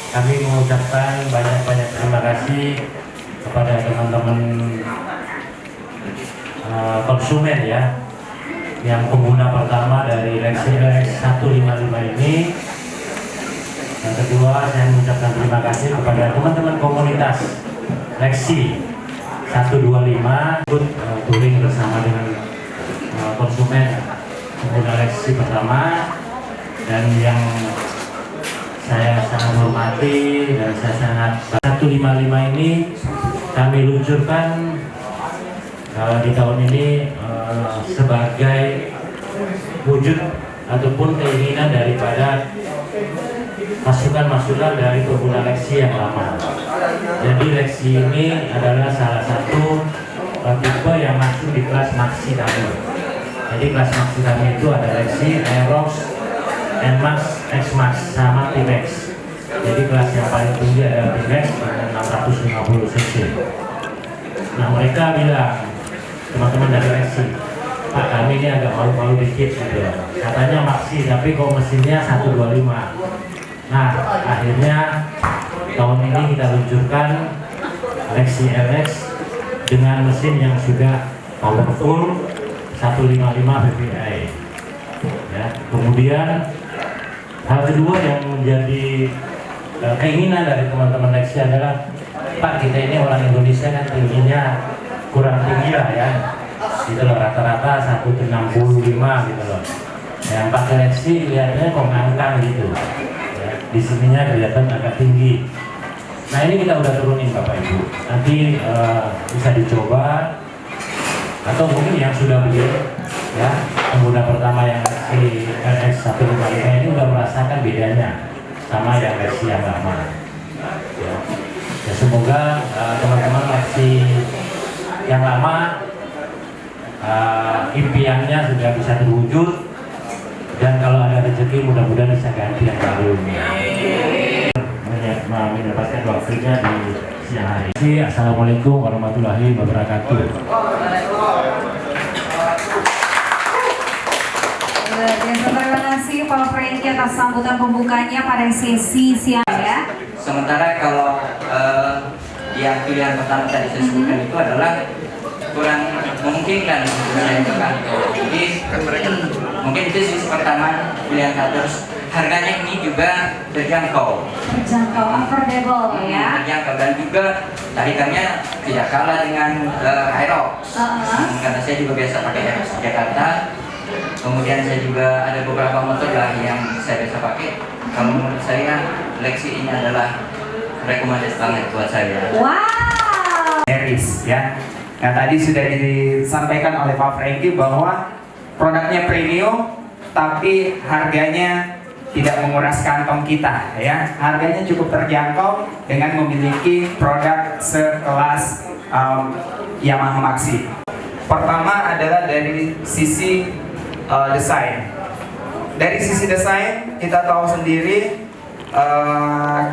Kami mengucapkan banyak-banyak terima kasih kepada teman-teman konsumen ya, yang pengguna pertama dari Lexi RX 155 ini. Yang kedua, saya mengucapkan terima kasih kepada teman-teman komunitas Lexi 125 ikut touring bersama dengan konsumen pengguna Lexi pertama, dan yang saya sangat hormati dan saya sangat 155 ini kami luncurkan di tahun ini sebagai wujud ataupun keinginan daripada masukan-masukan dari pengguna Lexi yang lama. Jadi Lexi ini adalah salah satu tipe yang masuk di kelas Maxi kami. Jadi kelas Maxi kami itu ada Lexi, Aerox, NMAX, X-Max, sama T-Max. Jadi kelas yang paling tinggi adalah T-Max dengan 650 cc. Nah, mereka bilang, teman-teman dari Lexi, Pak, kami ini agak malu-malu dikit gitu. Katanya Maxi, tapi kok mesinnya 125. Nah, akhirnya tahun ini kita luncurkan Lexi RX dengan mesin yang sudah powerful 155 PPI. Ya, kemudian hal kedua yang menjadi keinginan dari teman-teman Lexi adalah, Pak, kita ini orang Indonesia kan tingginya kurang tinggi lah ya, gitu loh, rata-rata 165 gitu loh. Yang pakai Lexi kelihatannya kok ngangkang gitu ya, di sininya kelihatan agak tinggi. Nah, ini kita udah turunin Bapak Ibu, nanti bisa dicoba, atau mungkin yang sudah beli ya, pengguna pertama yang Lexi RX 155 ini udah merasakan bedanya sama yang Lexi yang lama ya. Ya, semoga teman-teman Lexi yang lama impiannya sudah bisa terwujud, dan kalau ada rezeki mudah-mudahan bisa ganti yang baru. Mendapatkan waktunya di siang hari. Assalamualaikum warahmatullahi wabarakatuh. Terima kasih Pak Franky atas sambutan pembukanya pada sesi siang ya. Sementara kalau yang pilihan pertama tadi saya sebutkan itu adalah kurang memungkinkan untuk ke kantor. Jadi mungkin itu sisi pertama pilihan terus. Harganya ini juga terjangkau, Affordable ya. Terjangkau, dan juga tarikannya tidak kalah dengan Aerox. Karena saya juga biasa pakai Aerox di Jakarta. Kemudian saya juga ada beberapa motor lah yang saya biasa pakai. Kalau menurut saya Lexi ini adalah recommended banget buat saya. Wow. Series ya. Nah, tadi sudah disampaikan oleh Pak Franky bahwa produknya premium tapi harganya tidak menguras kantong kita ya. Harganya cukup terjangkau dengan memiliki produk sekelas Yamaha Maxi. Pertama adalah dari sisi desain. Dari sisi desain kita tahu sendiri,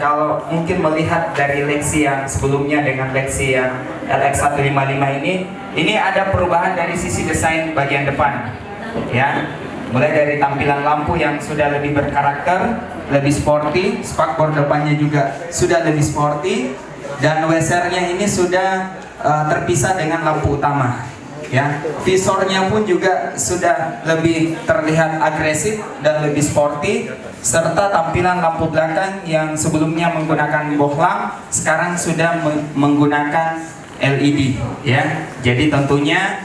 kalau mungkin melihat dari Lexi yang sebelumnya dengan Lexi yang LX 155 ini ada perubahan dari sisi desain bagian depan ya. Mulai dari tampilan lampu yang sudah lebih berkarakter, lebih sporty, spakbor depannya juga sudah lebih sporty, dan wesernya ini sudah terpisah dengan lampu utama ya. Visornya pun juga sudah lebih terlihat agresif dan lebih sporty, serta tampilan lampu belakang yang sebelumnya menggunakan bohlam sekarang sudah menggunakan LED ya. Jadi tentunya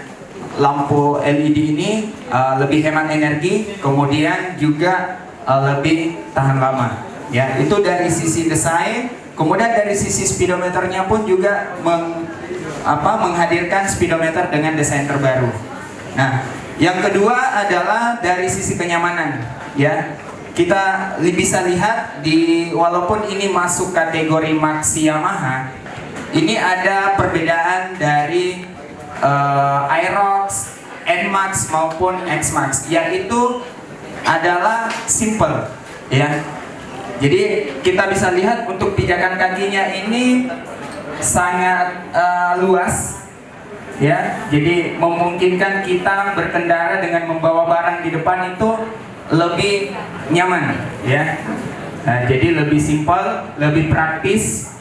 lampu LED ini lebih hemat energi, kemudian juga lebih tahan lama ya. Itu dari sisi desain. Kemudian dari sisi speedometernya pun juga menghadirkan speedometer dengan desain terbaru. Nah, yang kedua adalah dari sisi kenyamanan ya. Kita bisa lihat walaupun ini masuk kategori Maxi Yamaha, ini ada perbedaan dari Aerox, NMAX maupun X-Max, yaitu adalah simple ya. Jadi kita bisa lihat untuk pijakan kakinya ini sangat luas ya. Jadi memungkinkan kita berkendara dengan membawa barang di depan itu lebih nyaman ya. Nah, jadi lebih simpel, lebih praktis.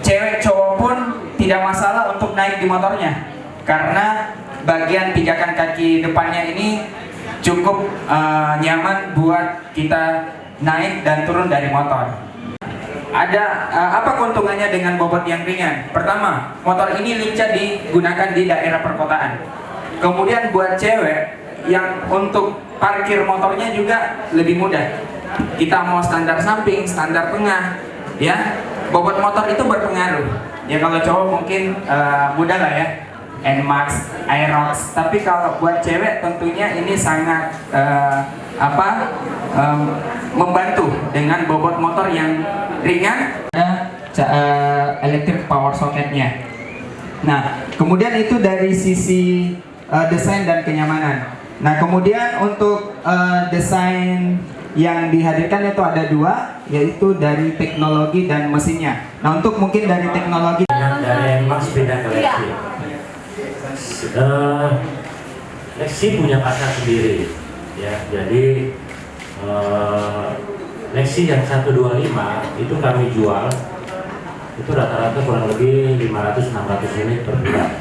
Cewek cowok pun tidak masalah untuk naik di motornya, karena bagian pijakan kaki depannya ini cukup nyaman buat kita naik dan turun dari motor. Ada apa keuntungannya dengan bobot yang ringan? Pertama, motor ini lincah digunakan di daerah perkotaan. Kemudian buat cewek yang untuk parkir motornya juga lebih mudah. Kita mau standar samping, standar tengah, ya, bobot motor itu berpengaruh. Ya kalau cowok mungkin mudah lah ya, NMAX, Aerox. Tapi kalau buat cewek tentunya ini sangat membantu dengan bobot motor yang ringan. Ada electric power socketnya. Nah, kemudian itu dari sisi desain dan kenyamanan. Nah, kemudian untuk desain yang dihadirkan itu ada dua, yaitu dari teknologi dan mesinnya. Nah, untuk mungkin dari teknologi dari NMAX pindah ke Lexi. Lexi punya pasar sendiri, ya. Jadi Lexi yang 125 itu kami jual itu rata-rata kurang lebih 500-600 unit per bulan.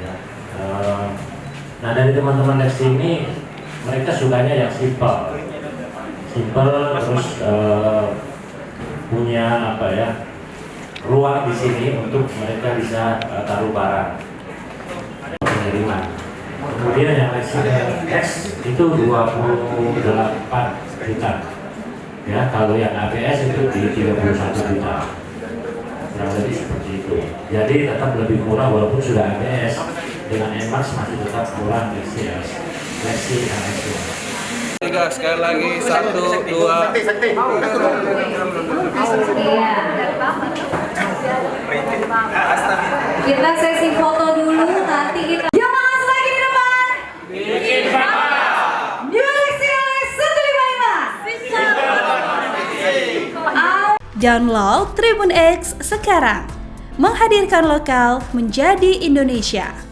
Ya. Nah, dari teman-teman Lexi ini mereka sukanya yang simple, terus punya apa ya, ruang di sini untuk mereka bisa taruh barang pengiriman. Kemudian yang Lexi X itu 28 juta. Ya, kalau yang ABS itu di 31 juta. Kurang lebih seperti itu. Jadi tetap lebih murah walaupun sudah ABS. Dengan NMAX masih tetap murah Lexi yang X. 3 sekali lagi 1 2 Kita sesi foto dulu, nanti kita jangan lagi di depan. Bikin bangga. New Lexi LS 125. Download Tribun X sekarang, menghadirkan lokal menjadi Indonesia.